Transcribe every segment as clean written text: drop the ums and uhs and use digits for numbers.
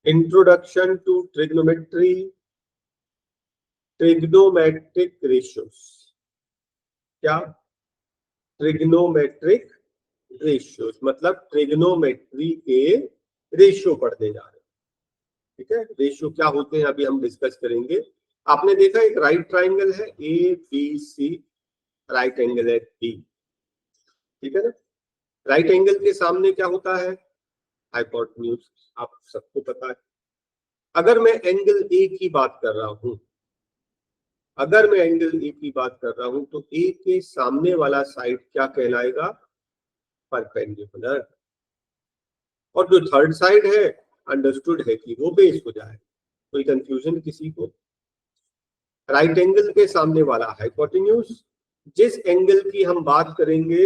Introduction to trigonometric ratios. क्या? Trigonometric ratios मतलब trigonometry के रेशियो पढ़ने जा रहे हैं। ठीक है, रेशियो क्या होते हैं अभी हम डिस्कस करेंगे। आपने देखा एक राइट ट्राइंगल है A B C, right angle है डी, ठीक है ना। राइट एंगल के सामने क्या होता है? हाइपोटेन्यूज, आप सबको पता है। अगर मैं एंगल ए की बात कर रहा हूं, अगर मैं एंगल ए की बात कर रहा हूं तो ए के सामने वाला साइड क्या कहलाएगा? परपेंडिकुलर। और जो थर्ड साइड है अंडरस्टूड है कि वो बेस हो जाए। कोई कंफ्यूजन किसी को? राइट एंगल के सामने वाला हाइपोटेन्यूज, जिस एंगल की हम बात करेंगे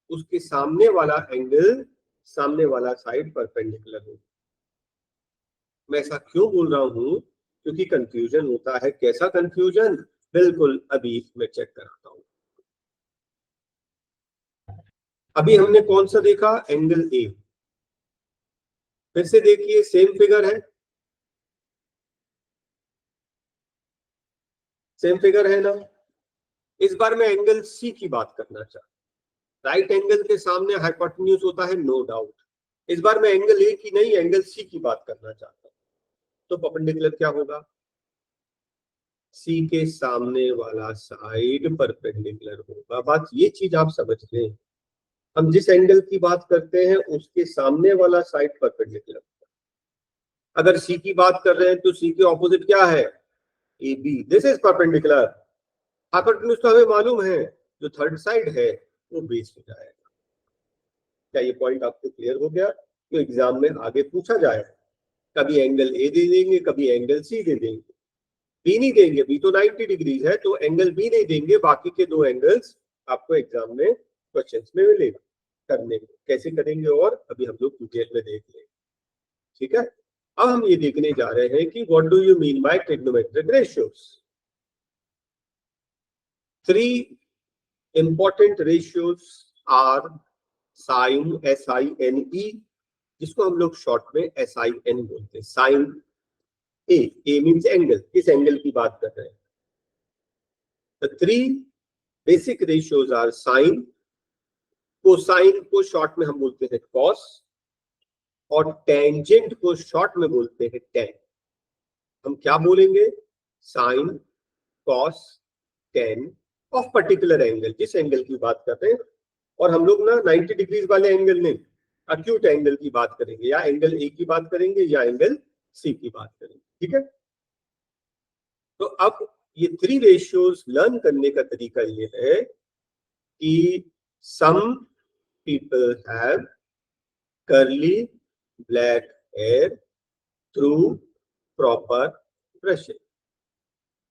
उसके सामने वाला एंगल, सामने वाला साइड परपेंडिकुलर हो। मैं ऐसा क्यों बोल रहा हूं? क्योंकि कंफ्यूजन होता है। कैसा कंफ्यूजन? बिल्कुल, अभी मैं चेक कराता हूं। अभी हमने कौन सा देखा? Angle A. फिर से देखिए, सेम फिगर है, सेम फिगर है ना। इस बार मैं एंगल सी की बात करना चाहता हूं। राइट एंगल के सामने हाइपोटेन्यूज होता है, नो डाउट। इस बार मैं एंगल ए की नहीं, एंगल सी की बात करना चाहता हूं। तो परपेंडिकुलर क्या होगा? सी के सामने वाला साइड परपेंडिकुलर होगा। बात ये चीज आप समझ लें, हम जिस एंगल की बात करते हैं उसके सामने वाला साइड परपेंडिकुलर होगा। अगर सी की बात कर रहे हैं तो सी के ऑपोजिट क्या है? A B, this is perpendicular. Hypotenuse तो हमें मालूम है, जो थर्ड साइड है वो बेस हो जाएगा। क्या ये पॉइंट आपको क्लियर हो गया? तो एग्जाम में आगे पूछा जाए, कभी एंगल ए दे देंगे, कभी एंगल सी दे देंगे। बी नहीं देंगे, बी तो 90 डिग्रीज है, तो एंगल बी नहीं देंगे। बाकी के दो एंगल्स आपको एग्जाम में क्वेश्चंस में मिलेगा। करने में कैसे करेंगे और अभी हम लोग डिटेल में देख लेंगे। ठीक है, अब हम ये देखने जा रहे हैं कि what do you mean by trigonometric ratios. 3 important ratios are sine, SINE, जिसको हम लोग शॉर्ट में SIN बोलते हैं। साइन ए मीन्स एंगल, किस एंगल की बात कर रहे हैं। The 3 basic ratios are sin, cosine को शॉर्ट में हम बोलते हैं कॉस, और टेंजेंट को शॉर्ट में बोलते हैं टेन। हम क्या बोलेंगे? Sine, cos, tan of particular angle, जिस एंगल की बात कर रहे हैं। और हम लोग ना 90 डिग्रीज वाले एंगल नहीं, अक्यूट एंगल की बात करेंगे, या एंगल ए की बात करेंगे या एंगल सी की बात करेंगे। ठीक है, तो अब ये 3 रेशियोज लर्न करने का तरीका ये है कि some people have curly black hair through proper brushing.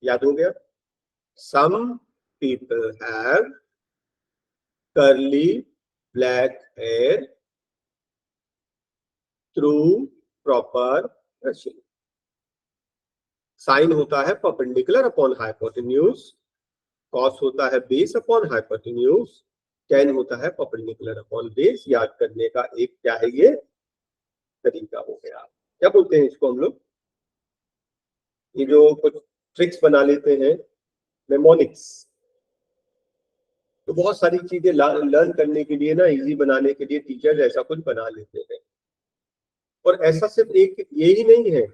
याद हो गया? Some people have curly black hair through proper brushing. Sine होता है परपेंडिकुलर अपॉन हाइपोटेन्यूज, कॉस होता है बेस अपॉन हाइपोटेन्यूज, टेन होता है परपेंडिकुलर अपॉन बेस। याद करने का एक क्या है ये तरीका हो गया। क्या बोलते हैं इसको हम लोग? ये जो कुछ ट्रिक्स बना लेते हैं, मेमोनिक्स। तो बहुत सारी चीजें लर्न करने के लिए ना, इजी बनाने के लिए टीचर्स ऐसा कुछ बना लेते हैं। और ऐसा सिर्फ एक ये ही नहीं है,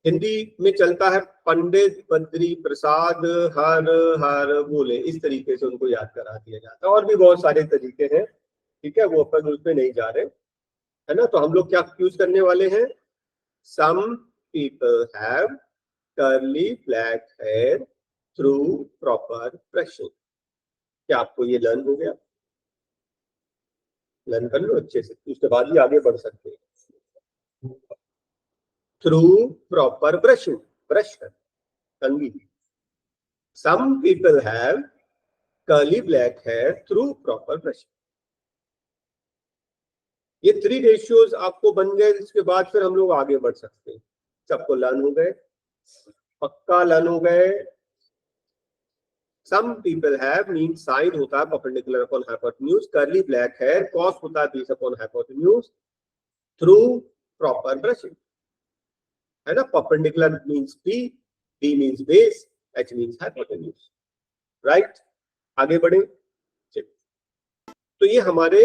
हिंदी में चलता है पंडित बद्री प्रसाद हर हर बोले, इस तरीके से उनको याद करा दिया जाता है। और भी बहुत सारे तरीके हैं, ठीक है, वो अपन उसमें नहीं जा रहे, है ना। तो हम लोग क्या यूज करने वाले हैं? Some people have curly black hair through proper brushing. क्या आपको ये लर्न हो गया? लर्न कर लो अच्छे से, उसके बाद ही आगे बढ़ सकते हैं। थ्रू प्रॉपर ब्रशिंग, ब्रश कर, कंघी। Some people have curly black hair through proper brushing. ये 3 रेशियोज आपको बन गए। इसके बाद फिर हम लोग आगे बढ़ सकते हैं। सबको लर्न हो गए? पक्का लर्न हो गए? Some people have mean sine होता है perpendicular upon hypotenuse, curly black hair cos होता है base upon hypotenuse, through proper brushing, है ना। Perpendicular means P, D means base, H means hypotenuse, right. आगे बढ़े। तो ये हमारे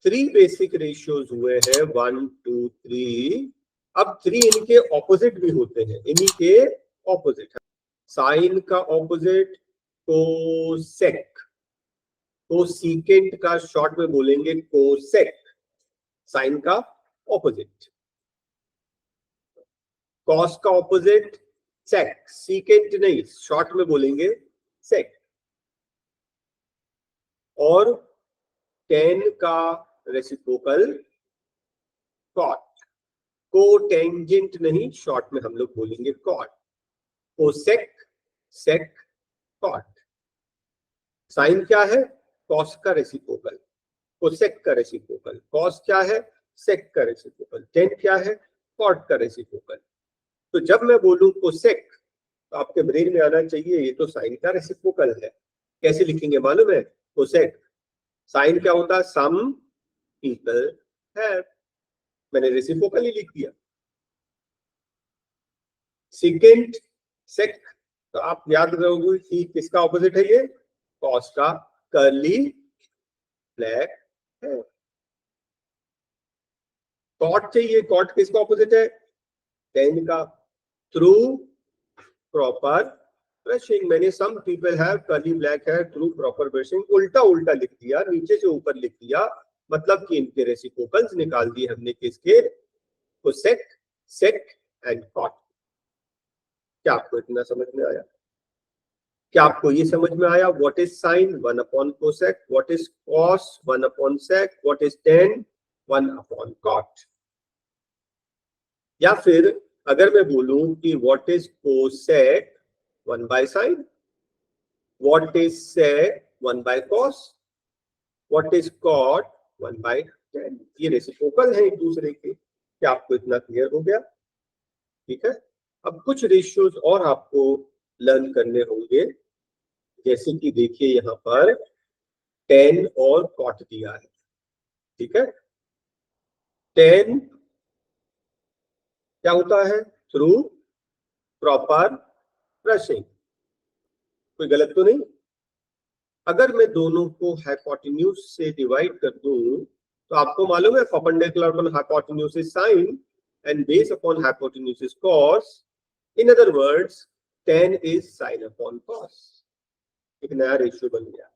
3 बेसिक रेशियोज हुए हैं, 1 2 3। अब 3 इनके ऑपोजिट भी होते हैं, इन्हीं के ऑपोजिट। साइन का ऑपोजिट कोसेक, कोसेकेंट का शॉर्ट में बोलेंगे कोसेक, साइन का ऑपोजिट। कॉस का ऑपोजिट सेक, सीकेंट नहीं, शॉर्ट में बोलेंगे सेक। और टेन का रेसिप्रोकल कॉट, कोटेंजेंट नहीं, शॉर्ट में हम लोग बोलेंगे कॉट। कोसेक, सेक, कॉट। साइन क्या है? कॉस का रेसिप्रोकल, कोसेक का रेसिप्रोकल। कॉस क्या है? सेक का रेसिप्रोकल। टेन क्या है? कॉट का रेसिप्रोकल। तो जब मैं बोलूं कोसेक तो आपके ब्रेन में आना चाहिए ये तो साइन का रेसिप्रोकल है। कैसे लिखेंगे मालूम है? कोसेक, साइन क्या होता है? सम पीपल हैव, मैंने रेसिप्रोकल ही लिख दिया। सेकेंड, सेक, तो आप याद रखोगे कि किसका ऑपोजिट है ये? कॉस का कर्ली ब्लैक है। कॉट चाहिए, कॉट किसका ऑपोजिट है? टेन का। थ्रू प्रॉपर ब्रशिंग, मैंने some people have curly black hair through proper brushing उल्टा उल्टा लिख दिया, नीचे से ऊपर लिख दिया, मतलब कि इनके रेसिप्रोकल्स निकाल दिए हमने किसके? Cosec, sec and cot. क्या आपको इतना समझ में आया? क्या आपको ये समझ में आया? What is sine? 1 upon cosec. What is cos? 1 upon sec. What is tan? 1 upon cot. या फिर अगर मैं बोलूं कि what is cosec? 1 by sine. What is sec? 1 by cos. What is cot? 1 by tan. ये रेसिप्रोकल है एक दूसरे के। क्या आपको इतना क्लियर हो गया? ठीक है। अब कुछ रेशियोज और आपको लर्न करने होंगे, जैसे कि देखिए यहां पर टेन और कॉट दिया है, ठीक है। टेन क्या होता है? Through proper brushing. कोई गलत तो नहीं? अगर मैं दोनों को हाइपोटेन्यूज से डिवाइड कर दूं तो आपको मालूम है perpendicular upon hypotenuse is sine and base upon hypotenuse is cos. In other words, ten is sine upon cos. एक नया रेशियो बन गया।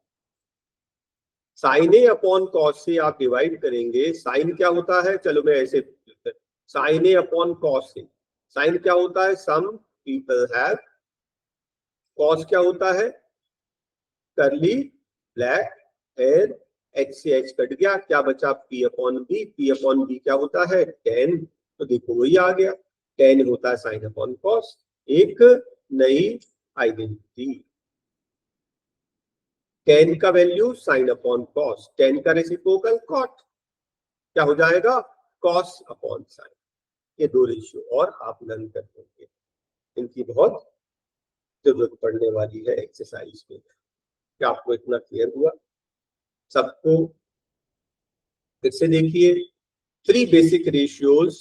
साइन ए अपॉन कॉस से आप डिवाइड करेंगे। साइन क्या होता है? चलो मैं ऐसे, साइन ए अपॉन कॉस से, साइन क्या होता है? Some people have. कॉस क्या होता है? Curly black hair. एच से एच कट गया, क्या बचा? P upon B. P upon B क्या होता है? टेन। तो देखो वही आ गया, टेन होता है साइन अपॉन कॉस। एक नई आइडेंटिटी। टेन का value sine upon cos, ten का रेसिप्रोकल कॉट, क्या हो जाएगा? Cos upon sine. ये दो रेशियो और आप लर्न कर देंगे, इनकी बहुत जरूरत पड़ने वाली है एक्सरसाइज में। क्या आपको इतना क्लियर हुआ सबको? फिर से देखिए, 3 basic ratios,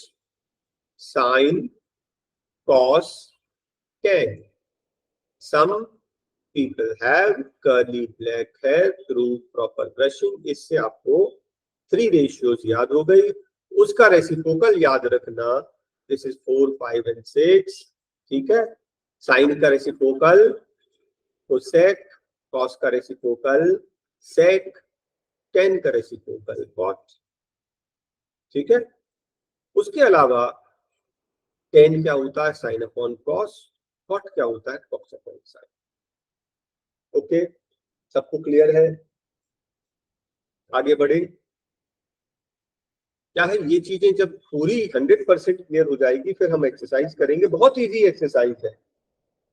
sine, cos, tan. Some people have curly black hair through proper brushing. इससे आपको 3 रेशियोज याद हो गई। उसका रेसिप्रोकल याद रखना, दिस इज 4 5 एंड 6, ठीक है। साइन का रेसिप्रोकल कोसेक, कॉस का रेसिप्रोकल सेक, टेन का रेसिप्रोकल कॉट, ठीक है। उसके अलावा टेन क्या होता है? Sine upon cos. कॉट क्या होता है? Cos upon sine. ओके, सबको क्लियर है? आगे बढ़े। क्या है, ये चीजें जब पूरी 100% क्लियर हो जाएगी फिर हम एक्सरसाइज करेंगे। बहुत इजी एक्सरसाइज है,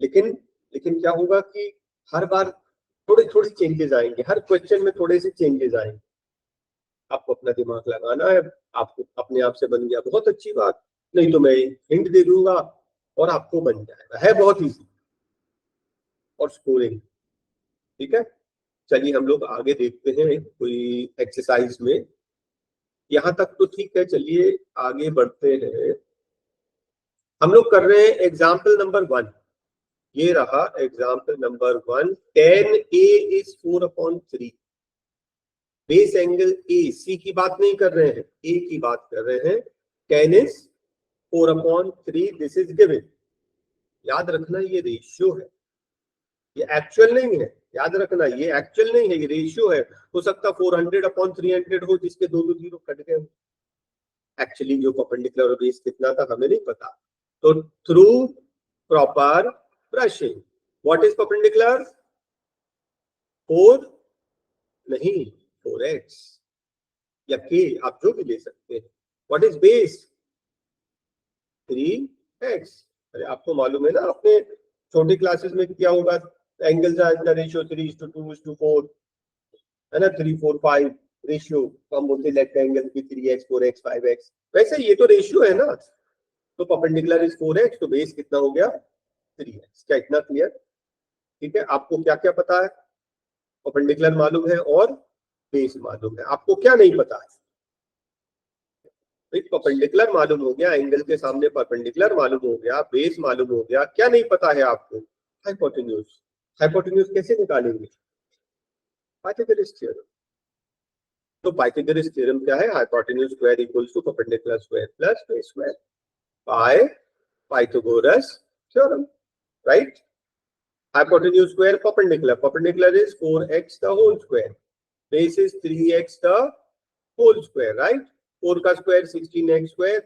लेकिन लेकिन क्या होगा कि हर बार थोड़े थोड़े चेंजेस आएंगे, हर क्वेश्चन में थोड़े से चेंजेस आएंगे। आपको अपना दिमाग लगाना है। आपको अपने आप से बन गया, बहुत अच्छी बात, नहीं तो मैं हिंट दे दूंगा और आपको बन जाएगा। है बहुत इजी और स्कोरिंग, ठीक है। चलिए हम लोग आगे देखते हैं कोई एक्सरसाइज में। यहां तक तो ठीक है, चलिए आगे बढ़ते हैं। हम लोग कर रहे हैं एग्जाम्पल नंबर 1। ये रहा example number 1। tan A is 4/3। Base angle A, C की बात नहीं कर रहे हैं, ए की बात कर रहे हैं। tan is 4/3, this is given. याद रखना ये रेशियो है, ये एक्चुअल नहीं है। याद रखना ये एक्चुअल नहीं है, ये रेशियो है। हो सकता 400/300 हो, जिसके दो दो जीरो कट गए। एक्चुअली जो परपेंडिकुलर और बेस कितना था हमें नहीं पता। तो through proper brushing, what is perpendicular? 4 नहीं, 4x या k, आप जो भी ले सकते हैं। What is base? 3x। अरे आपको मालूम है ना, आपने छोटी क्लासेस में किया होगा, एंगल का रेशियो 3:2:4 है ना, 3:4:5 रेशियो। तो हम बोलते लेफ्ट एंगल की 3x 4x 5x। वैसे ये तो रेशियो है ना। तो परपेंडिकुलर इज 4x, तो बेस कितना हो गया? 3x। क्या इतना क्लियर? ठीक है। आपको क्या क्या पता है? परपेंडिकुलर मालूम है और बेस मालूम है। आपको क्या नहीं पता है? परपेंडिकुलर मालूम हो गया, एंगल के सामने परपेंडिकुलर मालूम हो गया, बेस मालूम हो गया। क्या नहीं पता है आपको? हाइपोटेन्यूज। हाइपोटेन्यूज कैसे निकालेंगे? Pythagoras theorem. तो पाइथागोरस थ्योरम क्या है? Hypotenuse square equals to perpendicular square plus base square by Pythagoras theorem, right? Hypotenuse square perpendicular. Perpendicular is 4x the whole square. Base is 3x the whole square, right? 4 का square 16x square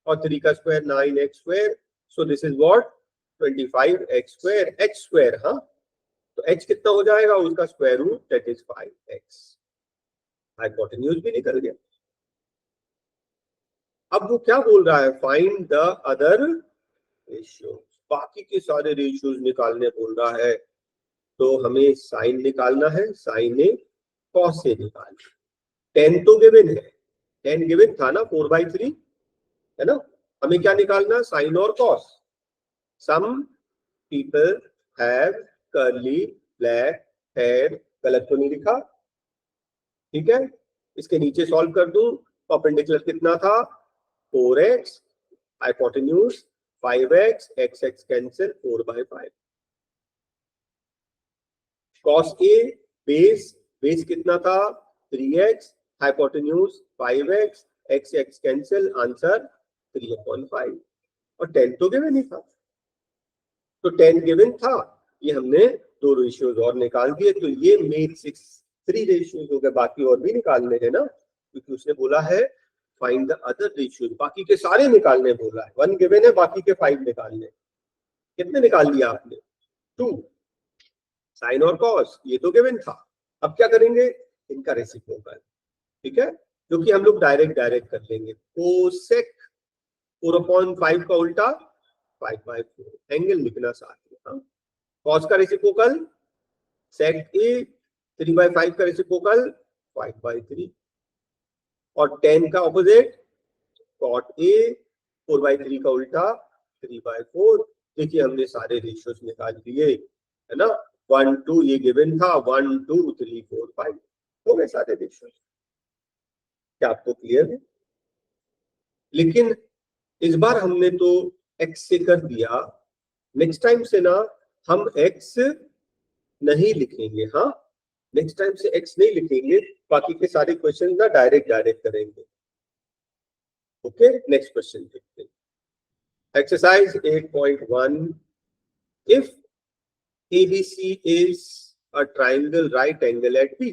और 3 का square 9x square. So this is what? 25x square. H square, हाँ? तो h कितना हो जाएगा? उसका square root, that is 5x. Hypotenuse भी निकल गया। अब वो क्या बोल रहा है? Find the other ratios. बाकी के सारे रेशियोज निकालने बोल रहा है। तो हमें साइन निकालना है, साइन ए कॉस से निकालना। 10 तो गिवन है, 10 गिवन था ना, 4/3 है ना। हमें क्या निकालना? साइन और cos. Some people have curly black hair. गलत तो नहीं लिखा? ठीक है। इसके नीचे सॉल्व कर दूं। परपेंडिकुलर कितना था? 4x, hypotenuse 5x, x x cancel 4/5। cos A base, base कितना था? 3x, hypotenuse 5x, x x cancel, answer 3/5। और 10 तो गिवन ही था। तो 10 गिवन था, ये हमने दो रेशियोज और निकाल दिए। तो ये मेड 3 रेशियोज हो गए। बाकी और भी निकालने हैं ना, क्योंकि उसने बोला है फाइंड द अदर रेशियोज। बाकी के सारे निकालने बोला है। 1 गिवन है, बाकी के 5 निकालने। कितने निकाल लिया आपने? 2। साइन और कॉस ये तो गिवन था। अब क्या करेंगे? इनका रेसिप्रोकल, ठीक है, जो कि हम लोग डायरेक्ट कर लेंगे। कोसेक 4/5 का उल्टा 5/4, एंगल लिखना साथ में। हाँ, कॉस का रेसिप्रोकल सेक ए, 3/5 का रेसिप्रोकल 5/3, और tan का ऑपोजिट कॉट ए, 4/3 का उल्टा 3/4। देखिए हमने सारे रेशियोज निकाल लिए, है ना। 1 2 ये गिवन था, 1 2 3 4 5 हो गए सारे रेशियोज। क्या आपको क्लियर है? लेकिन इस बार हमने तो x से कर दिया। नेक्स्ट टाइम से ना हम x नहीं लिखेंगे। हाँ, नेक्स्ट टाइम से x नहीं लिखेंगे। बाकी के सारे क्वेश्चन ना डायरेक्ट करेंगे। ओके, नेक्स्ट क्वेश्चन देखते हैं। Exercise 8.1। If ABC is a triangle right angle at B,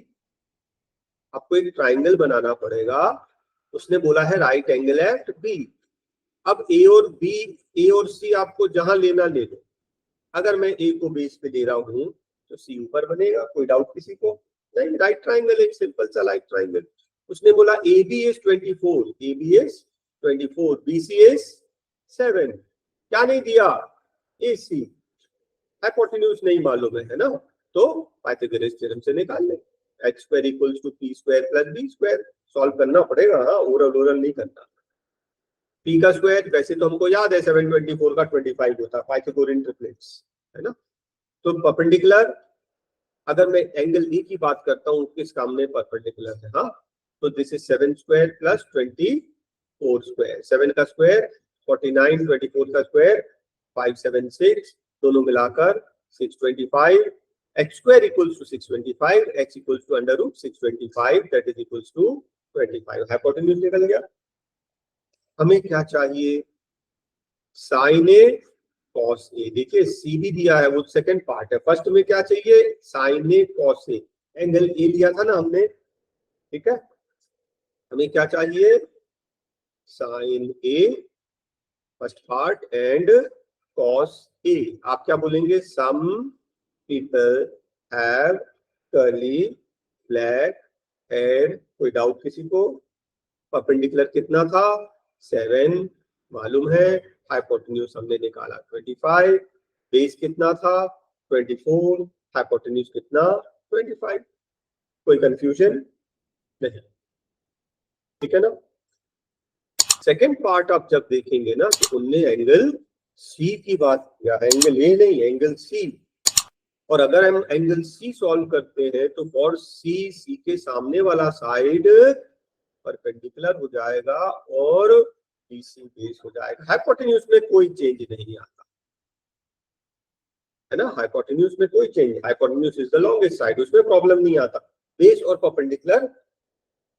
आपको एक ट्राइंगल बनाना पड़ेगा। उसने बोला है राइट एंगल एट B। अब A और B, A और C आपको जहां लेना ले लो। अगर मैं A को बेस पे ले रहा हूं तो C ऊपर बनेगा। कोई डाउट किसी को? नहीं, राइट ट्राइंगल, एक सिंपल सा राइट ट्राइंगल। उसने बोला AB is 24, AB is 24, BC is 7। क्या नहीं दिया? AC। हाइपोटेन्यूज नहीं मालूम है ना, तो पाइथागोरस थ्योरम से निकाल ले। x square equals to p square plus b square. Solve करना पड़ेगा, हाँ, ओरल नहीं करना। p का स्क्वायर वैसे तो हमको याद है 724 का 25 होता है, पाइथागोरियन ट्रिपलेट्स, है ना। तो परपेंडिकुलर, अगर मैं एंगल E की बात करता हूँ, किस काम में परपेंडिकुलर है? हाँ, तो this is 7 square plus 24 square, 7 का स्क्वायर 49, 24 का स्क्वायर 576, दोनों मिलाकर 625, x square equals to 625, x equals to under root 625, that is equals to 25. Hypotenuse निकल गया। हमें क्या चाहिए, साइन ए कॉस ए। देखिए सी भी दिया है, वो सेकंड पार्ट है। फर्स्ट में क्या चाहिए, sine A cos A, angle A लिया था ना हमने, ठीक है। हमें क्या चाहिए, sine A first part and cos A. आप क्या बोलेंगे, some people have curly black hair. कोई डाउट किसी को? परपेंडिकुलर कितना था, 7 मालूम है, हाइपोटेन्यूज हमने निकाला 25, बेस कितना था 24, हाइपोटेन्यूज कितना 25। कोई कंफ्यूजन नहीं, ठीक है ना। सेकंड पार्ट आप जब देखेंगे ना तो उनने एंगल सी की बात किया, एंगल ए नहीं, एंगल सी। और अगर हम एंगल सी सॉल्व करते हैं तो फॉर सी, सी के सामने वाला साइड परपेंडिकुलर हो जाएगा और बीसी बेस हो जाएगा। हाइपोटेन्यूज में कोई चेंज नहीं आता है ना, हाइपोटेन्यूज में कोई change, hypotenuse is the longest side, उसमें प्रॉब्लम नहीं आता। बेस और परपेंडिकुलर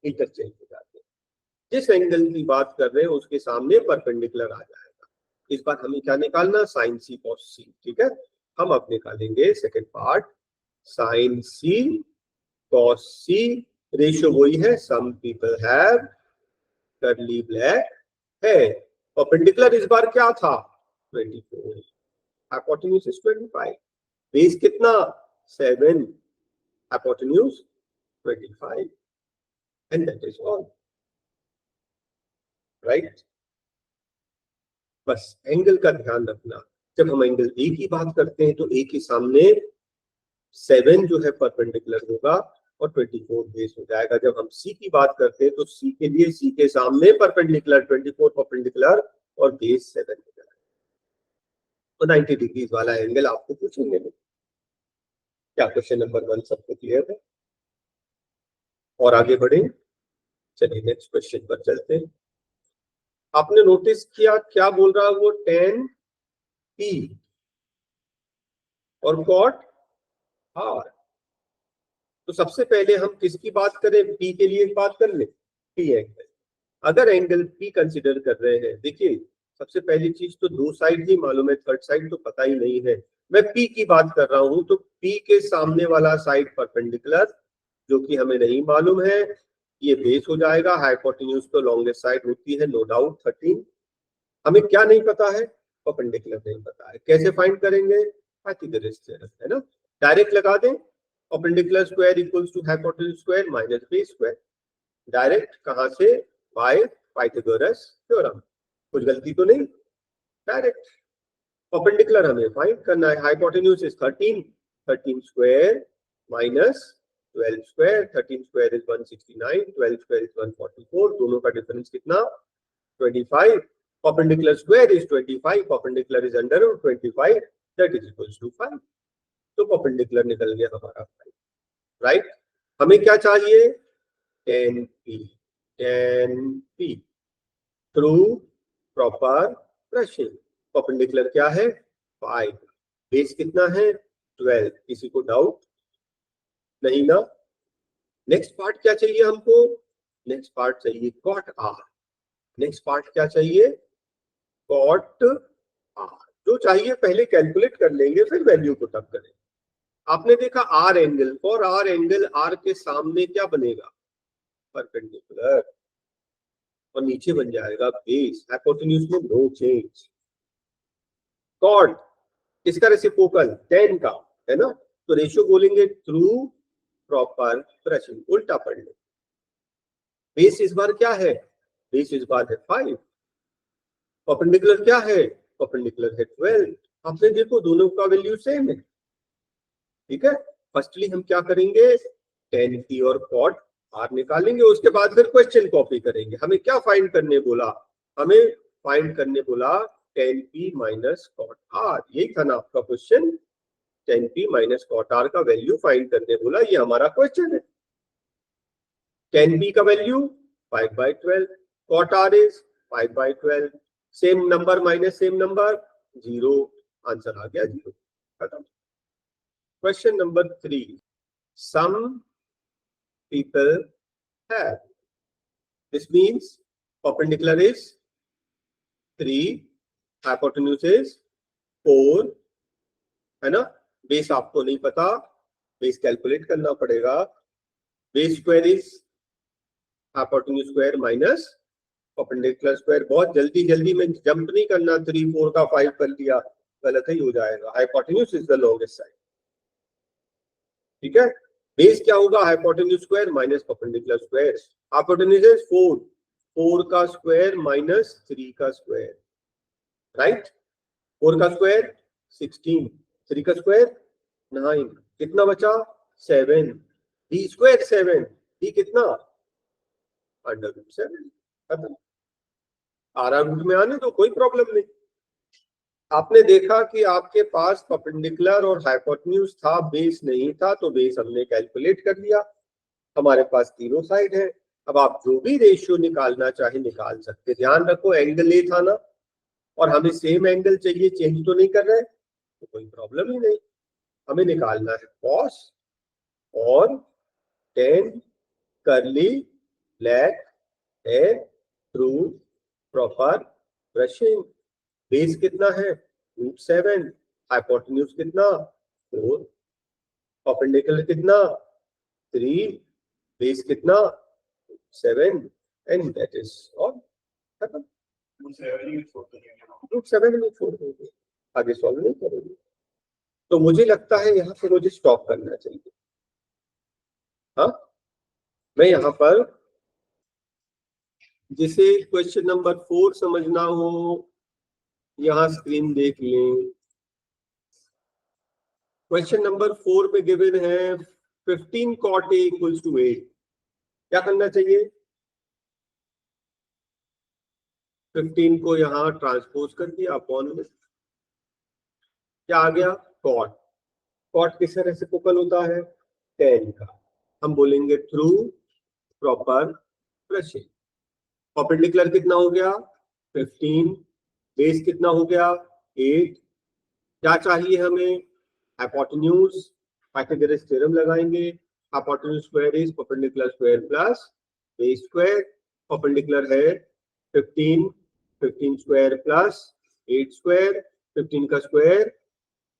इंटरचेंज हो जाते हैं। जिस एंगल की बात कर रहे हैं उसके सामने परपेंडिकुलर आ जाएगा। इस बार हमें क्या निकालना, साइन सी कॉस सी, ठीक है। हम अब निकालेंगे second part, sine C cos C, ratio वही है, some people have curly black है। परपेंडिकुलर इस बार क्या था, 24, हाइपोटेन्यूज इज 25, बेस कितना 7, hypotenuse 25, and that is all, right. बस एंगल का ध्यान रखना, जब हम एंगल ए की बात करते हैं तो ए के सामने 7 जो है परपेंडिकुलर होगा और 24 बेस हो जाएगा। जब हम सी की बात करते हैं तो सी के लिए, सी के सामने परपेंडिकुलर 24 परपेंडिकुलर और बेस 7 हो जाएगा। तो 90 डिग्रीज वाला एंगल आपको पूछेंगे। क्या क्वेश्चन नंबर 1 सबको क्लियर है? और आगे बढ़े, चलिए नेक्स्ट क्वेश्चन पर चलते हैं। आपने नोटिस किया क्या बोल रहा है वो, tan P और cot R। तो सबसे पहले हम किसकी बात करें, P के लिए बात कर ले, P एंगल। अगर एंगल P कंसिडर कर रहे हैं, देखिए सबसे पहली चीज तो 2 साइड ही मालूम है, थर्ड साइड तो पता ही नहीं है। मैं P की बात कर रहा हूं तो P के सामने वाला साइड परपेंडिकुलर जो कि हमें नहीं मालूम है, ये बेस हो जाएगा। हाइपोटेन्यूज तो लॉन्गेस्ट साइड होती है, नो डाउट 13। हमें क्या नहीं पता है, परपेंडिकुलर नहीं पता है। कैसे फाइंड करेंगे, पाइथागोरस थ्योरम है ना, डायरेक्ट लगा दें, perpendicular square equals to hypotenuse square minus base square. Direct कहां से, बाय पाइथागोरस थ्योरम। कुछ गलती तो नहीं, डायरेक्ट। परपेंडिकुलर हमें फाइंड करना है, hypotenuse is 13, 13 square minus 12 square, 13 square is 169, 12 square is 144, दोनों का डिफरेंस कितना 25। perpendicular square is 25, perpendicular is under root 25, that is equals to 5। तो perpendicular निकल गया हमारा 5, राइट। हमें क्या चाहिए, tan P through proper brushing. Perpendicular क्या है 5, बेस कितना है 12, किसी को डाउट नहीं ना। नेक्स्ट पार्ट क्या चाहिए हमको, नेक्स्ट पार्ट चाहिए cot R। नेक्स्ट पार्ट क्या चाहिए, cot R। जो चाहिए पहले कैलकुलेट कर लेंगे, फिर वैल्यू को तब करें। आपने देखा R angle, for R angle R के सामने क्या बनेगा, परपेंडिकुलर, और नीचे बन जाएगा बेस। हाइपोटेन्यूज में नो चेंज। cot इसका रेसिप्रोकल tan का है ना, तो रेशियो बोलेंगे थ्रू प्रॉपर ब्रशिंग, उल्टा पढ़ ले। बेस इस बार क्या है, बेस इस बार है 5, परपेंडिकुलर क्या है, परपेंडिकुलर है 12। आपने देखो दोनों का वैल्यू सेम है, ठीक है। फर्स्टली हम क्या करेंगे, tan P और cot R निकालेंगे, उसके बाद फिर क्वेश्चन कॉपी करेंगे। हमें क्या फाइंड करने बोला, हमें फाइंड करने बोला tan P minus cot R, यही था ना आपका question, tan P minus cot R का वैल्यू फाइंड करने बोला, ये हमारा क्वेश्चन है। tan B का value 5/12, cot R is 5/12, same number minus same number 0, answer आ गया 0, खत्म। Question number 3, some people have, this means perpendicular is 3, hypotenuse is 4, है ना। बेस आपको नहीं पता, बेस कैलकुलेट करना पड़ेगा। Base square is hypotenuse square minus perpendicular square. बहुत जल्दी जल्दी में जंप नहीं करना, 3 4 का 5 कर लिया, गलत ही हो जाएगा। Hypotenuse is the longest side, ठीक है। बेस क्या होगा, hypotenuse square minus perpendicular square. Hypotenuse is 4, 4 का स्क्वायर माइनस 3 का स्क्वायर, राइट। 4 का स्क्वायर 16, 3 का स्क्वायर 9, कितना बचा 7, डी स्क्वायर 7, डी कितना √7, खत्म। आरा रूट में आने तो कोई प्रॉब्लम नहीं। आपने देखा कि आपके पास परपेंडिकुलर और हाइपोटेन्यूज था, बेस नहीं था, तो बेस हमने कैलकुलेट कर लिया। हमारे पास तीनों साइड है। अब आप जो भी रेशियो निकालना चाहे निकाल सकते। ध्यान रखो एंगल ए था ना, और हमें सेम एंगल चाहिए, चेंज तो नहीं कर रहे, तो कोई प्रॉब्लम ही नहीं। हमें निकालना है कॉस और tan करली ब्लैक है थ्रू प्रॉपर ब्रशिंग। बेस कितना है √7, हाइपोटेन्यूज कितना 4, परपेंडिकुलर कितना 3, बेस कितना 7, एंड दैट इज ऑल, खत्म। √7 में छोड़ देंगे, आगे सॉल्व नहीं करेंगे। तो मुझे लगता है यहाँ पे मुझे स्टॉप करना चाहिए। हाँ, मैं यहाँ पर जिसे क्वेश्चन नंबर 4 समझना हो, यहाँ स्क्रीन देख लें। क्वेश्चन नंबर 4 पे गिवन है 15 cot A = 8। क्या करना चाहिए, 15 को यहाँ ट्रांसपोज कर दिया अपॉन में, क्या आ गया cot। cot किस रेसिप्रोकल होता है, tan का। हम बोलेंगे थ्रू प्रॉपर ब्रशिंग। परपेंडिकुलर कितना हो गया 15, बेस कितना हो गया 8। क्या चाहिए हमें, हाइपोटेन्यूज। पाइथागोरस थ्योरम लगाएंगे। Hypotenuse square is perpendicular square plus base square. Perpendicular है 15, 15 स्क्वायर प्लस 8 स्क्वायर, 15 का स्क्वायर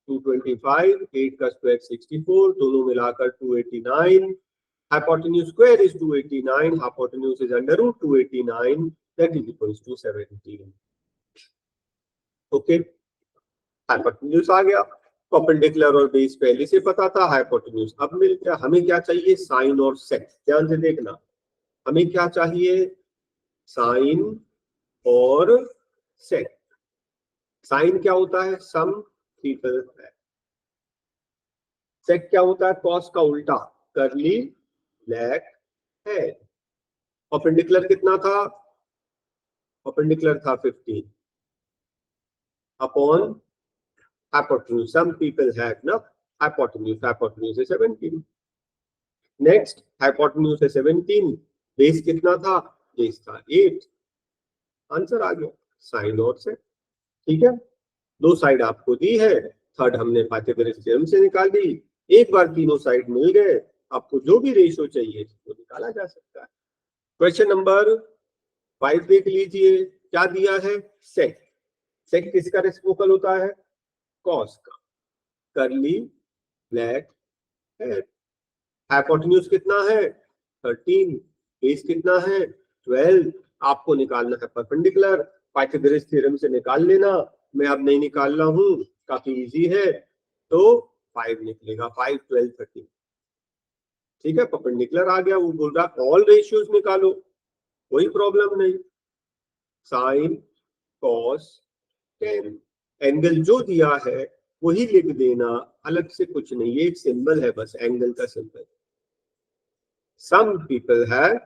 225, 8 का स्क्वायर 64, दोनों मिलाकर 289। Hypotenuse square is 289. Hypotenuse is under root 289. That is equals to 17. Okay. Hypotenuse आ गया। परपेंडिकुलर और base पहले से पता था, हाइपोटेन्यूज अब मिल गया। हमें क्या चाहिए, साइन और सेक। ध्यान से देखना, हमें क्या चाहिए, साइन और सेक। साइन क्या होता है, सम पीपल है। सेक क्या होता है, कॉस का उल्टा, करली ब्लैक है। परपेंडिकुलर कितना था, परपेंडिकुलर था 15 upon hypotenuse. Some people had no hypotenuse. Hypotenuse is 17. Next, hypotenuse है 17, बेस कितना था, बेस था 8। आंसर आ गया साइन और से, ठीक है। दो साइड आपको दी है, थर्ड हमने पाइथागोरस थ्योरम से निकाल दी। एक बार तीनों साइड मिल गए, आपको जो भी रेशियो चाहिए वो निकाला जा सकता है। क्वेश्चन नंबर 5 देख लीजिए, क्या दिया है, सेक। सेक किसका रेसिप्रोकल होता है, कॉस का। करली ब्लैक है। हाइपोटेन्यूज कितना है 13, बेस कितना है 12। आपको निकालना है परपेंडिकुलर, पाइथागोरस थ्योरम से निकाल लेना, मैं अब नहीं निकाल रहा हूं, काफी इजी है। तो 5 निकलेगा, 5 12 13, ठीक है। परपेंडिकुलर आ गया, वो बोल रहा ऑल रेशियोज निकालो, कोई प्रॉब्लम नहीं। साइन कॉस टेन, एंगल जो दिया है वही लिख देना, अलग से कुछ नहीं, ये एक सिंबल है बस, एंगल का symbol. Some people have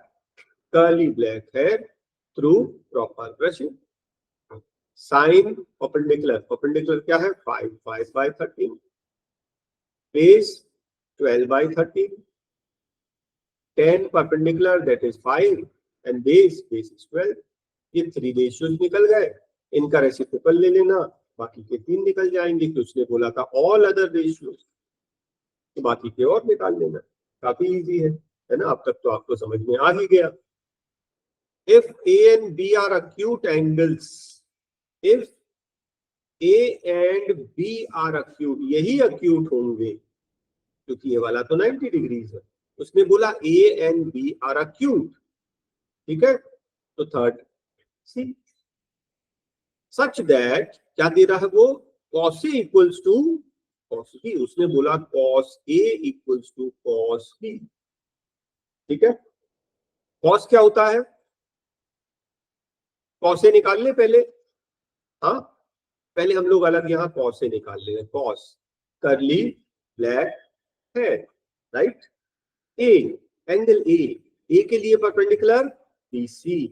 curly black hair through proper brushing. Sine perpendicular, perpendicular क्या है 5, 5/13, base 12/13, 10 perpendicular that is 5 and base is 12। ये 3 रेशियोज निकल गए, इनका रेसिप्रोकल ले लेना, बाकी के 3 निकल जाएंगे कि उसने बोला था ऑल अदर रेशियोज, तो बाकी के और निकाल लेना। काफी इजी है ना? अब तक तो आपको समझ में आ ही गया। If A and B are acute angles, if A and B are acute, यही acute होंगे क्योंकि ये वाला तो 90 डिग्रीज है। उसने बोला A and B are acute, ठीक है? तो थर्ड सी, सच दैट क्या दे रहा है वो, cos A equals to cos B। उसने बोला cos A equals to cos B, ठीक है? cos क्या होता है, cos A निकाल ले पहले। हाँ, पहले हम लोग अलग यहाँ cos A निकाल ले, cos करली ब्लैक है, राइट। ए, एंगल ए के लिए परपेंडिकुलर BC,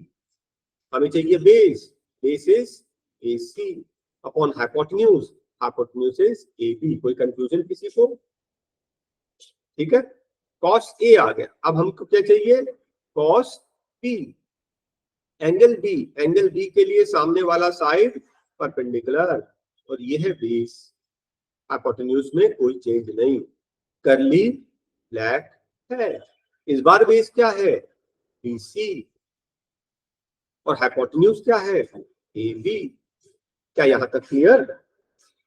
हमें चाहिए base, base is AC upon hypotenuse, hypotenuse is AB। कोई कंफ्यूजन किसी को? ठीक है, cos A आ गया। अब हमको क्या चाहिए, cos B, एंगल B के लिए सामने वाला साइड परपेंडिकुलर, और ये है बेस, हाइपोटेन्यूज में कोई चेंज नहीं, करली ब्लैक है। इस बार बेस क्या है, BC, और हाइपोटेन्यूज क्या है, AB। क्या यहां तक क्लियर?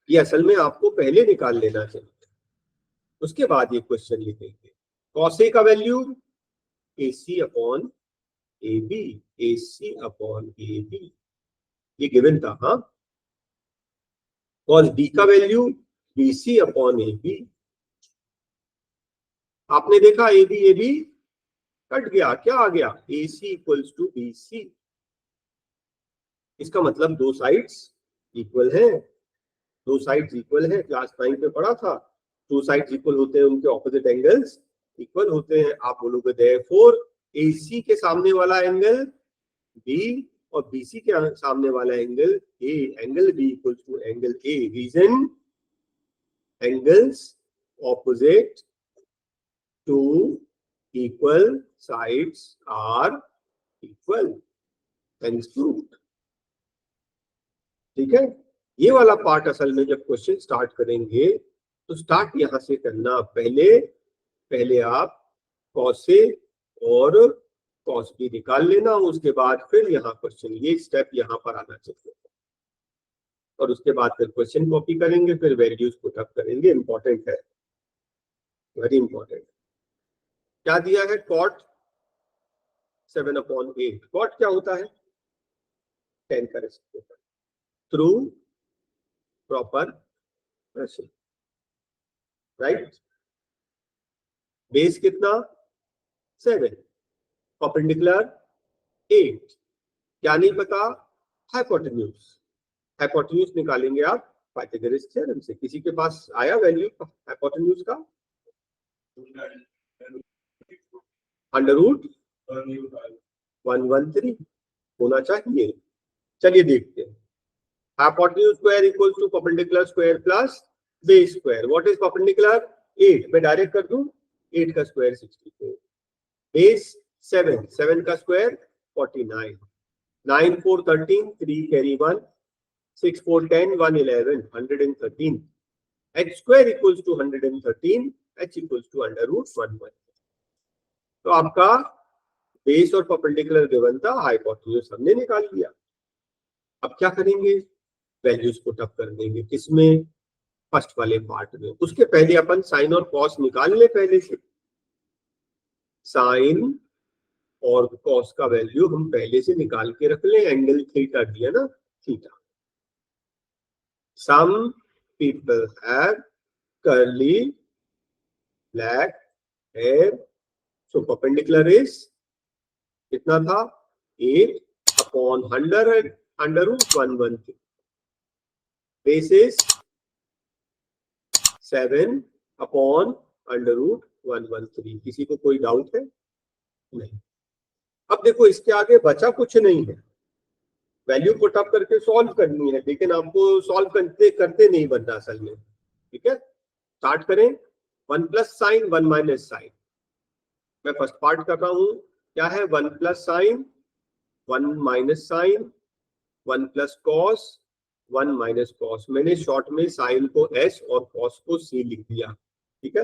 ये असल में आपको पहले निकाल लेना चाहिए, उसके बाद ये क्वेश्चन लिखेंगे। cos A का value AC upon AB, AC upon AB, ये गिवन था। हाँ, cos B का वैल्यू BC अपॉन AB। आपने देखा AB कट गया, क्या आ गया, AC इक्वल्स टू BC। इसका मतलब दो साइड्स इक्वल है, दो साइड्स इक्वल है। क्लास 9 में पढ़ा था, टू साइड्स इक्वल होते हैं, उनके ऑपोजिट एंगल्स इक्वल होते हैं। आप बोलोगे देयरफॉर AC के सामने वाला एंगल B और BC के सामने वाला angle A, angle B equals to angle A। Reason, angles opposite to equal sides are equal, thanks proved. ठीक है, ये वाला पार्ट असल में जब क्वेश्चन स्टार्ट करेंगे तो स्टार्ट यहां से करना। पहले आप cos A और cos B निकाल लेना, उसके बाद फिर यहाँ क्वेश्चन, ये स्टेप यहाँ पर आना चाहिए, और उसके बाद फिर क्वेश्चन कॉपी करेंगे, फिर वैल्यूज पुट अप करेंगे। इंपॉर्टेंट है, वेरी इंपॉर्टेंट। क्या दिया है, cot 7/8। cot क्या होता है, 10 का reciprocal through proper pressure, right. Base कितना, 7, परपेंडिकुलर 8, क्या नहीं पता, हाइपोटेन्यूज निकालेंगे आप पाइथागोरस थ्योरम से। किसी के पास आया वैल्यू हाइपोटेन्यूज का, √113 होना चाहिए। चलिए देखते हैं, hypotenuse square equals to perpendicular square plus base square. What is perpendicular, 8, मैं डायरेक्ट कर दूं, 8 का स्क्वायर 64, बेस 7 का square 49, 9 4 13, 3 carry 1, 6 4 10, 1 11, 113। h square equals to 113, h equals to √1। तो आपका बेस और परपेंडिकुलर गिवन था, हाइपोटेन्यूज हमने निकाल लिया। अब क्या करेंगे, वैल्यूज पुट अप कर देंगे, किसमें, फर्स्ट वाले पार्ट में। उसके पहले अपन साइन और कॉस निकाल ले पहले से। साइन और कॉस का वैल्यू हम पहले से निकाल के रख ले। एंगल थीटा दिया ना, theta. Some people have curly black hair, so perpendicular is कितना था, 8 अपॉन 100 √113, बेस इज 7 अपॉन √113। किसी को कोई डाउट है? नहीं। अब देखो, इसके आगे बचा कुछ नहीं है, वैल्यू पुट अप करके सॉल्व करनी है, लेकिन आपको सॉल्व करते करते नहीं बनना असल में। ठीक है, स्टार्ट करें। 1 प्लस साइन 1 माइनस साइन, मैं फर्स्ट पार्ट कर रहा हूं, क्या है 1 plus sine 1 minus sine 1 plus cos 1 minus cos. मैंने शॉर्ट में साइन को s और कॉस को c लिख दिया, ठीक है।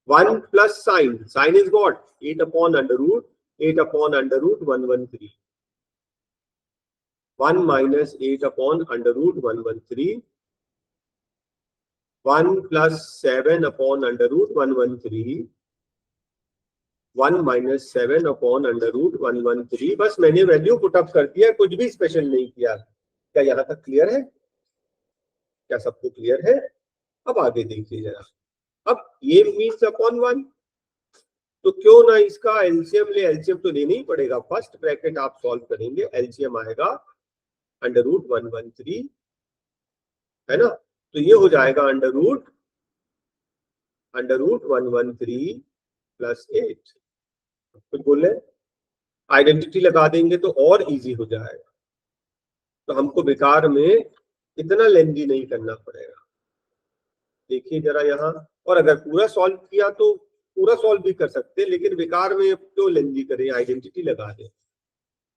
1 plus sine, sine is what 8 upon under root 113 1 minus 8 upon under root 113 1 plus 7 upon under root 113 1 minus 7 upon under root 113। बस मैंने वैल्यू पुटअप कर दिया, कुछ भी स्पेशल नहीं किया। क्या यहां तक क्लियर है? क्या सबको क्लियर है? अब आगे देखिए जरा। अब ये मीन्स अपॉन 1, तो क्यों ना इसका एलसीएम ले। एलसीएम तो लेना ही पड़ेगा। फर्स्ट ब्रैकेट आप सॉल्व करेंगे, एलसीएम आएगा अंडर रूट 113, है ना। तो ये हो जाएगा अंडर रूट 113 प्लस 8। कुछ बोल रहे, आइडेंटिटी लगा देंगे तो और इजी हो जाएगा, तो हमको बेकार में इतना लेंदी नहीं करना पड़ेगा। देखिए जरा यहाँ, और अगर पूरा सॉल्व किया तो पूरा सॉल्व भी कर सकते हैं, लेकिन बेकार में क्यों लेंदी करें, आइडेंटिटी लगा दें।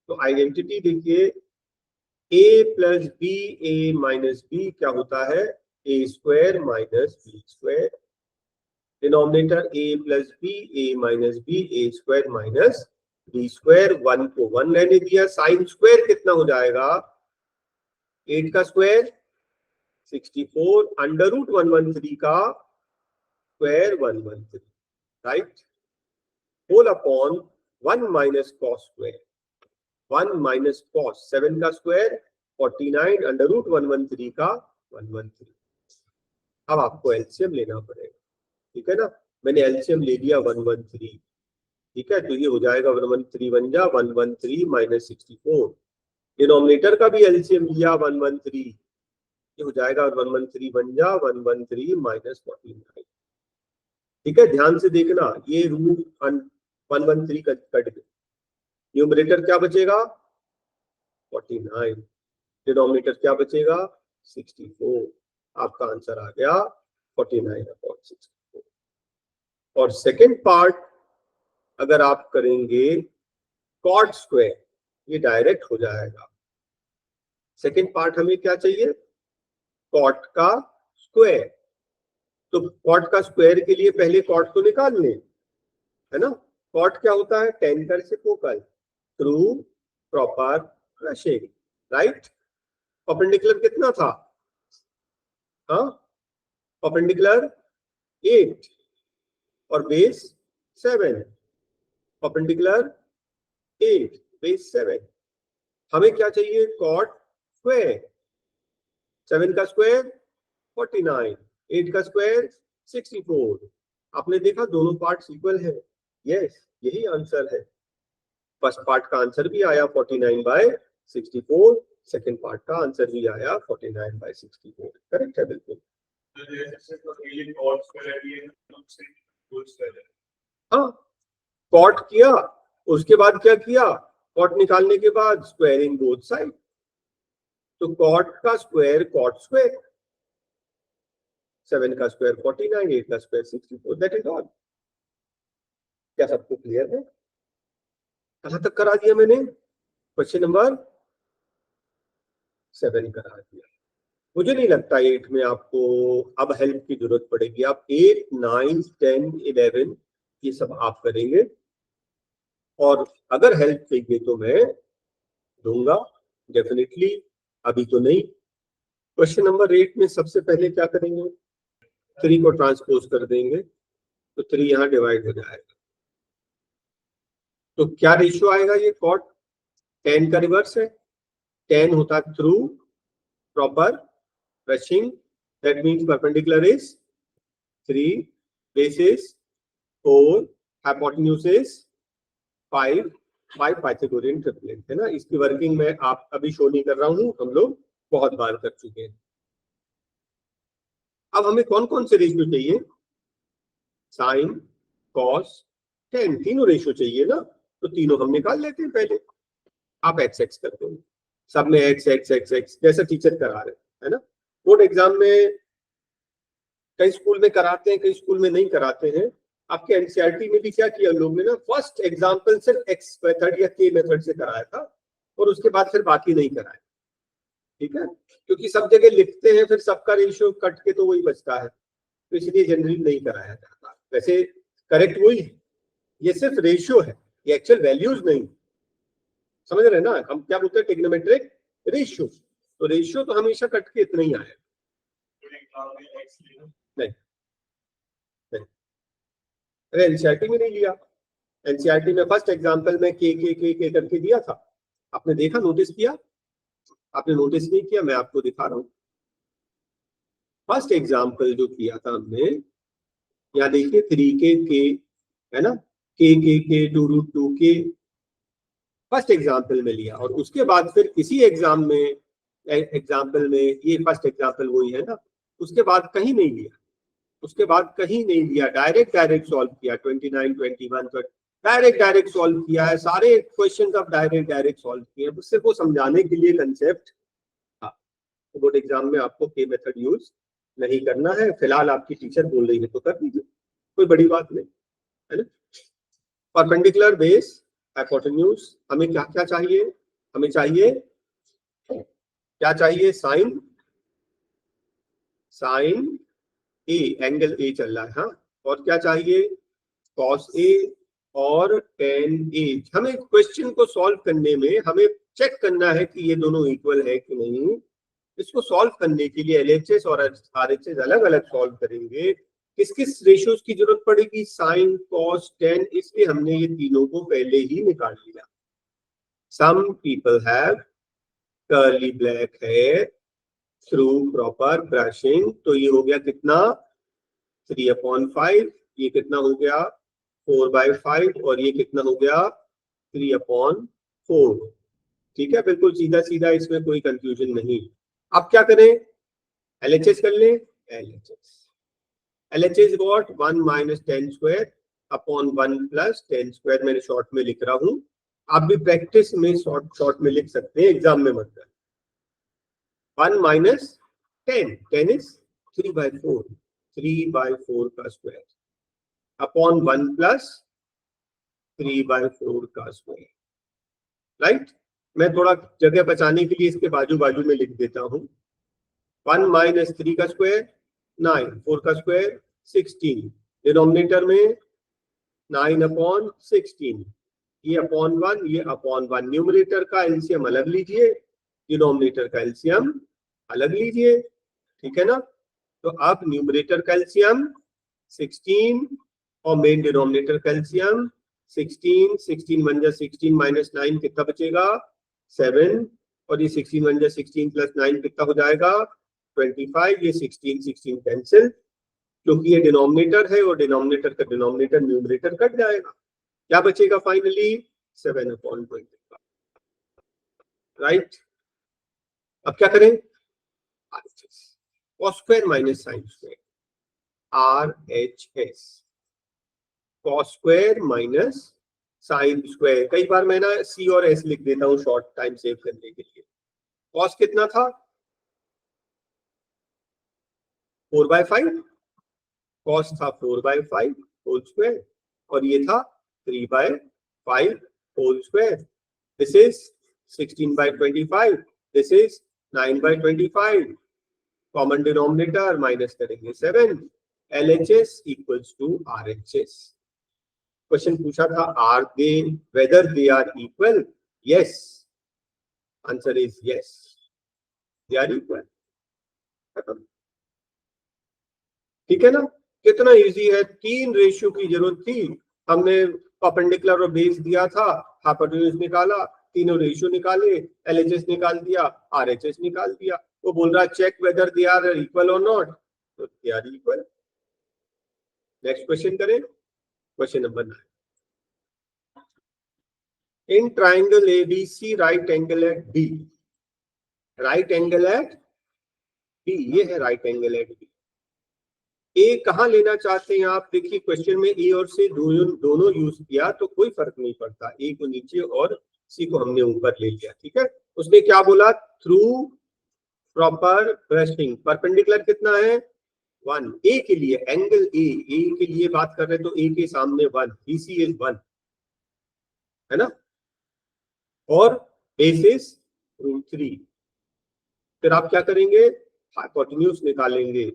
तो आइडेंटिटी देखिए, a plus b a minus b क्या होता है, a square minus b square. Denominator a plus b a minus b a square minus b square. 1 को 1 रहने दिया। साइन स्क्वायर कितना हो जाएगा, 8 का स्क्वायर 64 अंडर रूट 113 का square 113, right. Whole upon 1 minus cos square 1 minus cos 7 का square 49 under root 113 का 113। अब आपको एलसीएम लेना पड़ेगा, ठीक है ना। मैंने एलसीएम ले लिया 113, ठीक है। तो ये हो जाएगा 113 बन जा 113 माइनस 64। डिनोमिनेटर का भी एलसीएम लिया 113, ये हो जाएगा 113 बन जा 113 माइनस 49, ठीक है। ध्यान से देखना, ये रूट 113 कट गए, न्यूमरेटर क्या बचेगा 49, डिनोमिनेटर क्या बचेगा 64। आपका आंसर आ गया 49/64। और सेकंड पार्ट अगर आप करेंगे कॉट स्क्वायर, ये डायरेक्ट हो जाएगा। सेकंड पार्ट हमें क्या चाहिए, कॉट का स्क्वायर। तो कॉट का स्क्वायर के लिए पहले कॉट को निकाल लें, है ना। कॉट क्या होता है, tan का reciprocal through proper crushing, right. Perpendicular कितना था, हाँ परपेंडिकुलर 8 और बेस 7, परपेंडिकुलर 8 बेस 7। हमें क्या चाहिए, कॉट स्क्वायर। 7 का स्क्वायर 49, 8 का स्क्वायर 64। आपने देखा दोनों पार्ट इक्वल है, यस यही आंसर है। फर्स्ट पार्ट का आंसर भी आया 49/64, सेकंड पार्ट का आंसर भी आया 49/64, करेक्ट है बिल्कुल। हाँ कॉट किया, उसके बाद क्या किया, कॉट निकालने के बाद स्क्वायरिंग बोथ साइड। तो कॉट का स्क्वायर कॉट स्क्वायर, 7 का स्क्वायर 49, 8 का स्क्वायर 64, दैट इज ऑल। क्या सबको क्लियर है? कहां तक करा दिया मैंने, क्वेश्चन नंबर 7 करा दिया। मुझे नहीं लगता 8 में आपको अब हेल्प की जरूरत पड़ेगी। आप 8, 9, 10, 11 ये सब आप करेंगे, और अगर हेल्प चाहिए तो मैं दूंगा डेफिनेटली, अभी तो नहीं। क्वेश्चन नंबर 8 में सबसे पहले क्या करेंगे, 3 को ट्रांसपोज कर देंगे, तो 3 यहां डिवाइड हो जाएगा। तो क्या रेशियो आएगा, ये कॉट tan का रिवर्स है। tan होता है through proper crushing, that means perpendicular is 3, base is 4, hypotenuse is 5 Pythagorean triplet, है ना। इसकी वर्किंग में आप अभी शो नहीं कर रहा हूं, हम लोग बहुत बार कर चुके हैं। अब हमें कौन कौन से रेशियो चाहिए, साइन कॉस tan, तीनों रेशियो चाहिए ना, तो तीनों हम निकाल लेते हैं पहले। आप एक्स एक्स करते हैं, सब में एक्स एक्स एक्स एक्स जैसा टीचर करा रहे है ना। बोर्ड एग्जाम में कई स्कूल में कराते हैं, कई स्कूल में नहीं कराते हैं, आपके एनसीईआरटी में भी क्या किया लोग ने ना, फर्स्ट एग्जांपल सिर्फ एक्स मेथड या के मेथड से कराया था और उसके बाद फिर बाकी नहीं कराया, ठीक है, क्योंकि सब जगह लिखते हैं फिर सबका रेशियो कट के तो वही बचता है, तो इसलिए जनरली नहीं कराया जाता। वैसे करेक्ट वही है, ये सिर्फ रेशियो है, ये एक्चुअल वैल्यूज नहीं, समझ रहे हैं ना, हम क्या बोलते हैं ट्रिग्नोमेट्रिक रेशियो, तो रेशियो तो हमेशा कट के इतना ही आया। नहीं नहीं, अरे एनसीईआरटी में नहीं लिया, एनसीईआरटी में फर्स्ट एग्जांपल में के करके दिया था, आपने देखा, नोटिस किया? आपने नोटिस नहीं किया, मैं आपको दिखा रहा हूं। फर्स्ट एग्जांपल जो किया था हमने, यहाँ देखिए 3k है ना, के 2√2k फर्स्ट एग्जांपल में लिया, और उसके बाद फिर किसी एग्जाम में ये फर्स्ट एग्जांपल वही है ना, उसके बाद कहीं नहीं लिया, उसके बाद कहीं नहीं लिया, डायरेक्ट सॉल्व किया 29, 21 तो डायरेक्ट सॉल्व किया है, सारे क्वेश्चन अब डायरेक्ट सॉल्व किए हैं, सिर्फ वो समझाने के लिए कंसेप्ट था। तो बोर्ड एग्जाम में आपको के मेथड यूज नहीं करना है, फिलहाल आपकी टीचर बोल रही है तो कर दीजिए, कोई बड़ी बात नहीं है ना। परपेंडिकुलर बेस हाइपोटेन्यूज, हमें क्या क्या चाहिए, हमें चाहिए क्या चाहिए, साइन ए, एंगल ए चल रहा है, हाँ, और क्या चाहिए, कॉस ए और टेन ए। हमें क्वेश्चन को सॉल्व करने में हमें चेक करना है कि ये दोनों इक्वल है कि नहीं। इसको सॉल्व करने के लिए एलएचएस और आरएचएस अलग अलग सॉल्व करेंगे, किस किस रेशियोज की जरूरत पड़ेगी, साइन कॉस टेन, इसलिए हमने ये तीनों को पहले ही निकाल लिया। Some people have curly black hair through proper brushing, तो ये हो गया कितना 3/5, ये कितना हो गया 4/5, और ये कितना हो गया 3/4। ठीक है, बिल्कुल सीधा सीधा, इसमें कोई कंफ्यूजन नहीं। अब क्या करें, एलएचएस कर लें, एलएचएस व्हाट 1 - 10² / 1 + 10², मैंने शॉर्ट में लिख रहा हूं, आप भी प्रैक्टिस में शॉर्ट में लिख सकते हैं, एग्जाम में मत कर। 1 - 10 इज 3/4, 3/4 का स्क्वायर अपॉन 1 + 3/4 का स्क्वायर, राइट। मैं थोड़ा जगह बचाने के लिए इसके बाजू बाजू में लिख देता हूं, 1 - 3 का स्क्वायर 9, 4 का स्क्वायर 16, डिनोमिनेटर में 9/16, ये अपॉन 1, ये अपॉन 1, न्यूमरेटर का एलसीएम अलग लीजिए, डिनोमिनेटर का एलसीएम अलग लीजिए, ठीक है ना। तो अब न्यूमरेटर का एलसीएम 16 और मेन डिनोमिनेटर का एलसीएम 16, 16 1 + 16 - 9 कितना बचेगा 7, और ये 16 1 + 16 + 9 कितना हो जाएगा 25, ये 16 कैंसिल, क्योंकि ये डिनोमिनेटर है और डिनोमिनेटर का डिनोमिनेटर न्यूमरेटर कट जाएगा, क्या बचेगा फाइनली 7/25, राइट। अब क्या करें, cos square minus sine square, RHS, cos square minus sine square, कई बार मैं ना C और S लिख देता हूँ शॉर्ट टाइम सेव करने के लिए। cos कितना था 4/5, cos था 4/5 होल स्क्वायर, और ये था 3/5 whole square, this is 16/25, this is 9/25, common denominator minus करेंगे 7, LHS equals to RHS। Question पूछा था are they, whether they are equal, yes, answer is yes, they are equal, ठीक है ना। कितना इजी है, 3 रेशियो की जरूरत थी, हमने परपेंडिकुलर और बेस दिया था, हाइपोटेन्यूज निकाला, तीनों रेशियो निकाले, एलएचएस निकाल दिया, आरएचएस निकाल दिया। वो बोल रहा check whether they are equal और नॉट, तो they are equal. Next question करें, question number 9। In triangle ABC right angle at B, right angle at B, ये है right angle at B. A कहां लेना चाहते हैं आप, देखिए क्वेश्चन में ए और सी दोनों यूज किया तो कोई फर्क नहीं पड़ता, ए को नीचे और सी को हमने ऊपर ले लिया, ठीक है। उसने क्या बोला, थ्रू प्रॉपर ब्रशिंग, परपेंडिकुलर कितना है 1 ए के लिए, एंगल ए के लिए बात कर रहे हैं तो ए के सामने 1, BC इज 1, है ना, और बेस इज √3। फिर आप क्या करेंगे, हाइपोटेन्यूज निकालेंगे,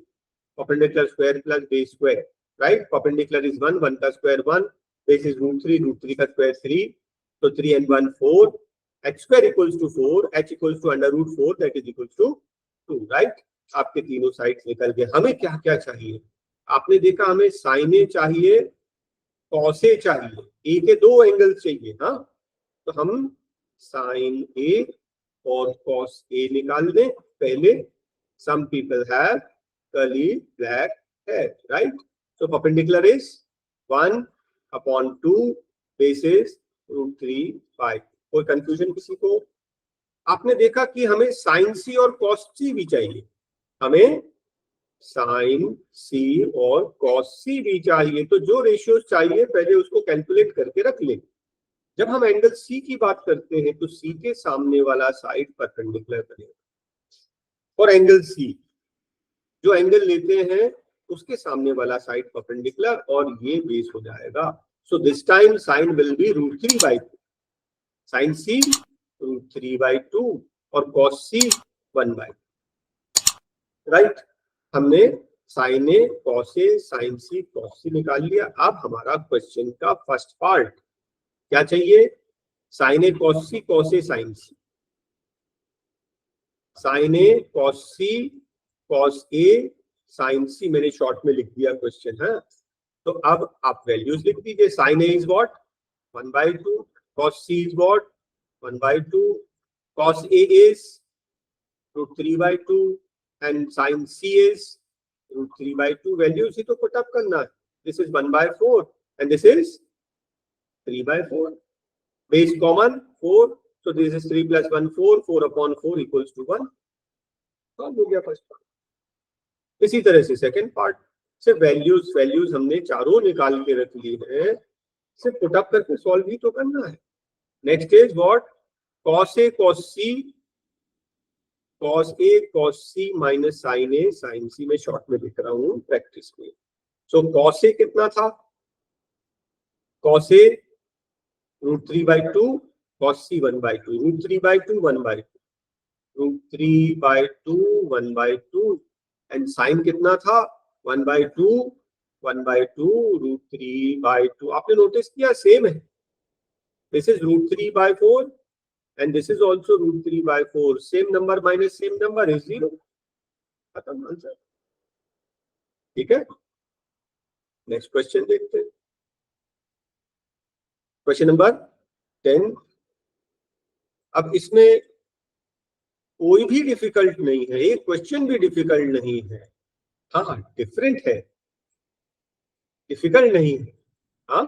perpendicular square plus base square, right. Perpendicular is 1, 1 का स्क्वायर 1, बेस इज √3 का स्क्वायर 3, तो 3 and 1 4, h square equals to 4, h equals to √4, that is equals to 2, right. आपके तीनों साइड्स निकल गए। हमें क्या क्या चाहिए, आपने देखा हमें साइन ए चाहिए, कॉस ए चाहिए, ए के 2 एंगल्स चाहिए, हाँ, तो हम साइन ए और कॉस ए निकाल दें पहले। Some people have curly black hair, right. So perpendicular is 1/2, base is √3/5। कोई कंफ्यूजन किसी को? आपने देखा कि हमें साइन सी और कॉस सी भी चाहिए, हमें साइन सी और कॉस सी भी चाहिए। तो जो रेशियोज चाहिए पहले उसको कैलकुलेट करके रख लें। जब हम एंगल सी की बात करते हैं तो सी के सामने वाला साइड परपेंडिकुलर बनेगा, और एंगल सी जो एंगल लेते हैं उसके सामने वाला साइड परपेंडिकुलर, और ये बेस हो जाएगा। So this time sine will be √3/2, sine C √3/2 और कॉस सी 1/2, राइट। हमने sine A cos A sine C cos C निकाल लिया। अब हमारा क्वेश्चन का फर्स्ट पार्ट क्या चाहिए, sine A cos C cos A sine C, sign A cos C cos A sine सी, मैंने शॉर्ट में लिख दिया क्वेश्चन है। तो अब आप वैल्यूज लिख दीजिए, sine A is what 1/2, cos C is what 1/2, cos A is √3/2 and sine C is √3/2। Values ही तो पुट अप करना है। This is 1/4 and this is 3/4, base common 4, so this is 3 + 1 4, 4/4 equals to 1। Solve हो गया first part. इसी तरह से second part से वैल्यूज हमने चारों निकाल के रख ली है, सिर्फ पुट अप करके सॉल्व ही तो करना है। Next is what, cos A cos C minus sine A sine C, में शॉर्ट में लिख रहा हूं प्रैक्टिस में। सो cos A कितना था, cos A √3/2, cos C 1/2, √3/2 1/2, √3/2 1/2, and sign कितना था 1/2 √3/2। आपने नोटिस किया सेम है, this is √3/4 and this is also √3/4, same number minus same number is 0, खत्म आंसर। ठीक है, नेक्स्ट क्वेश्चन देखते हैं, क्वेश्चन नंबर 10। अब इसमें कोई भी डिफिकल्ट नहीं है, एक क्वेश्चन भी डिफिकल्ट नहीं है, हाँ डिफरेंट है, डिफिकल्ट नहीं है। हाँ,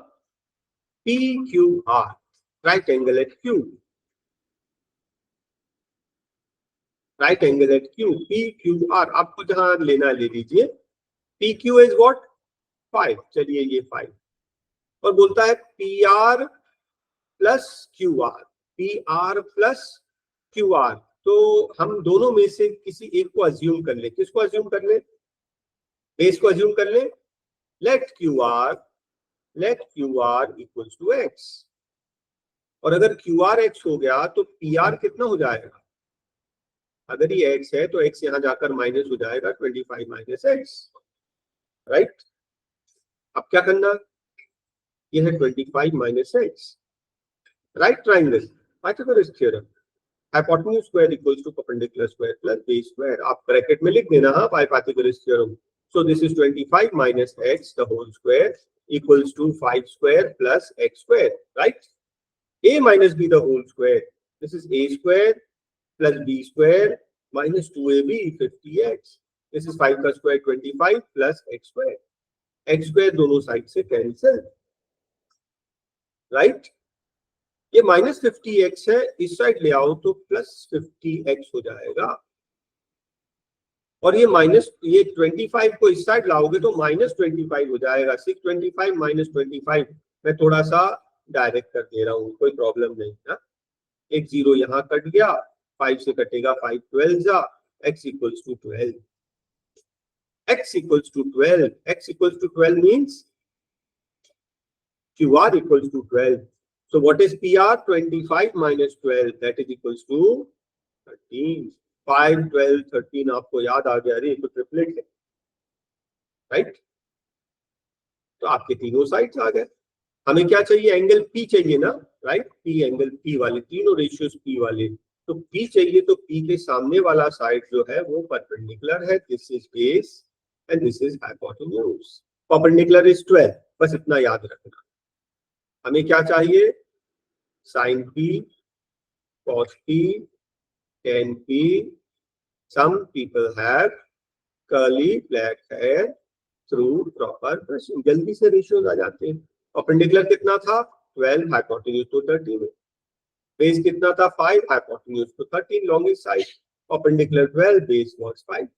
PQR, right angle at Q, right angle at Q, PQR आपको जहां लेना ले लीजिए। PQ इज व्हाट 5, चलिए ये 5, और बोलता है PR plus QR, PR plus QR। तो हम दोनों में से किसी एक को अज्यूम कर ले, किसको अज्यूम कर ले, बेस को अज्यूम कर ले। Let QR equals to x, और अगर QR x हो गया तो PR कितना हो जाएगा, अगर ये x है तो x यहां जाकर माइनस हो जाएगा, 25 माइनस x, राइट। अब क्या करना, ये है 25 minus x, right triangle, Pythagoras theorem, hypotenuse square equals to perpendicular square plus base square. आप ब्रैकेट में लिख देना, हाँ, by Pythagoras theorem. So this is 25 minus x the whole square equals to 5 square plus x square, right. a minus b the whole square, this is a square plus b square minus 2ab 50x, this is 5 का square 25 plus x square, x square दोनों side से cancel, right. ये minus 50x है, इस side ले आओ तो plus 50x हो जाएगा, और ये माइनस, ये 25 को इस साइड लाओगे तो माइनस 25 हो जाएगा। 625 माइनस 25, मैं थोड़ा सा डायरेक्ट कर दे रहा हूँ, कोई प्रॉब्लम नहीं ना। एक जीरो यहाँ कट गया, 5 से कटेगा 5 12 जा, x equals to 12। x equals to 12. X equals to 12 means QR equals to 12. So what is PR? 25 minus 12, that is equals to 13. 5, 12, 13 आपको याद आ गया, अरे तो ट्रिपलेट है, राइट? तो आपके तीनों साइड्स आ गए. हमें क्या चाहिए? एंगल P चाहिए ना, राइट? P, एंगल P वाले, तीनों रेशियोज P वाले. तो P चाहिए, तो P के सामने वाला साइड जो है वो परपेंडिकुलर है. This is base and this is hypotenuse. Perpendicular is 12, बस इतना याद रखना. हमें क्या चाहिए? Sine P, cos P, tan P. Some people have curly black hair through proper brushing. जल्दी से रेशियोज आ जाते हैं. परपेंडिकुलर कितना था? 12, हाइपोटेन्यूज तो 13 है. बेस कितना था? 5, हाइपोटेन्यूज तो 13, longest side. Perpendicular 12, base was 5,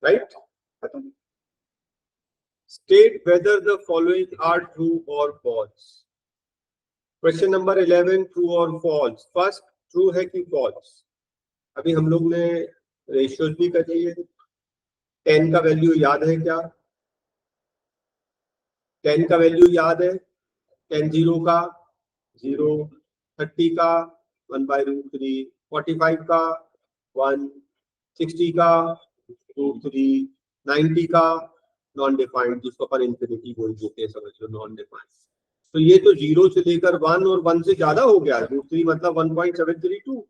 right? State whether the following are true or false. Question number 11, true और फॉल्स. फर्स्ट, ट्रू है कि फॉल्स? अभी हम लोग ने रेशियोज भी कर लिए. 10 का वैल्यू याद है क्या? 10 का वैल्यू याद है? 10 0 का 0, 30 का 1/√3, 45 का 1, 60 का √3, 90 का नॉन डिफाइंड, जिसको अपन इंफिनिटी बोल देते हैं, समझ लो, नॉन डिफाइंड. तो ये तो 0 से लेकर 1 और 1 से ज्यादा हो गया. √3 मतलब 1.732.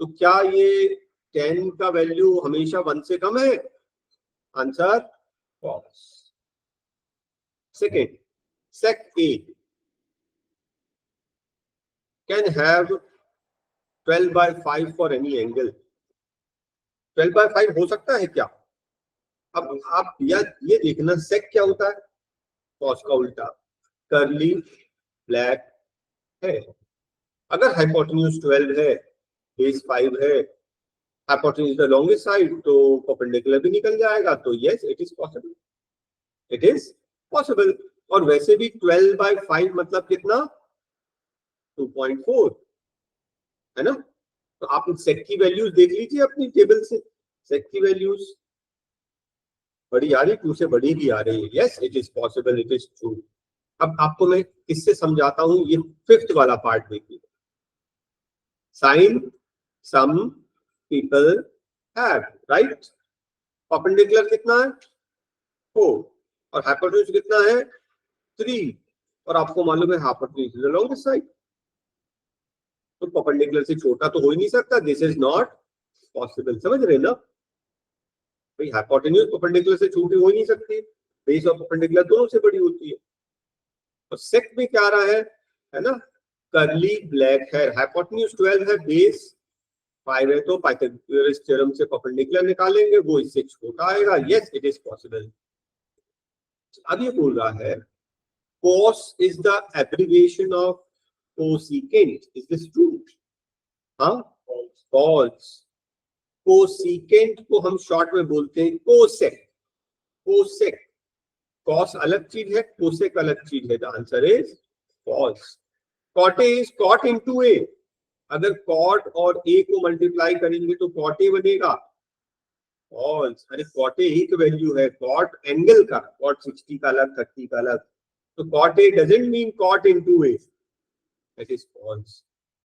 तो क्या ये 10 का वैल्यू हमेशा 1 से कम है? Answer false. Second, sec A can have 12/5 for any angle. 12/5 हो सकता है क्या? अब आप ये देखना, sec क्या होता है? cos का उल्टा. कर्ली ब्लैक है. अगर हाइपोटेन्यूज 12 है, बेस 5 है, हाइपोटेन्यूज द लॉन्गेस्ट साइड, तो परपेंडिकुलर भी निकल जाएगा. तो yes, it is possible. It is possible. और वैसे भी 12/5 मतलब कितना? 2.4 है ना. तो आप सेक की वैल्यूज देख लीजिए अपनी टेबल से. सेक की वैल्यूज बड़ी आ रही, 2 से बड़ी भी आ रही है. Yes, it is possible, it is true. अब आपको मैं किससे समझाता हूं, ये फिफ्थ वाला पार्ट देखिए. Sine some people have, right? Perpendicular कितना है? 4 और हाइपोटेन्यूज कितना है? 3. और आपको मालूम है hypotenuse is the longest side. तो परपेंडिकुलर से छोटा तो हो ही नहीं सकता. This is not possible. समझ रहे ना भाई? हाइपोटेन्यूज परपेंडिकुलर से छोटी हो ही नहीं सकती. बेस और परपेंडिकुलर दोनों से बड़ी होती है. तो सेक में क्या आ रहा है ना? कर्ली ब्लैक है. हाइपोटेन्यूज 12 है, बेस 5 है, तो पाइथागोरस थ्योरम से परपेंडिकुलर निकालेंगे, वो इससे छोटा आएगा. Yes, it is possible. अब ये बोल रहा है cos is the abbreviation of cosecant. Is this true? हाँ, false. cosecant को हम शॉर्ट में बोलते हैं cosec. cosec. cos अलग चीज है, cosec अलग चीज है. The answer is false. cot A is cot into A. अगर cot और A को मल्टीप्लाई करेंगे तो cot A बनेगा. false. अरे cot A एक वैल्यू है, cot एंगल का. cot 60 का अलग, 30 का अलग. So cot A doesn't mean cot into A. That is false.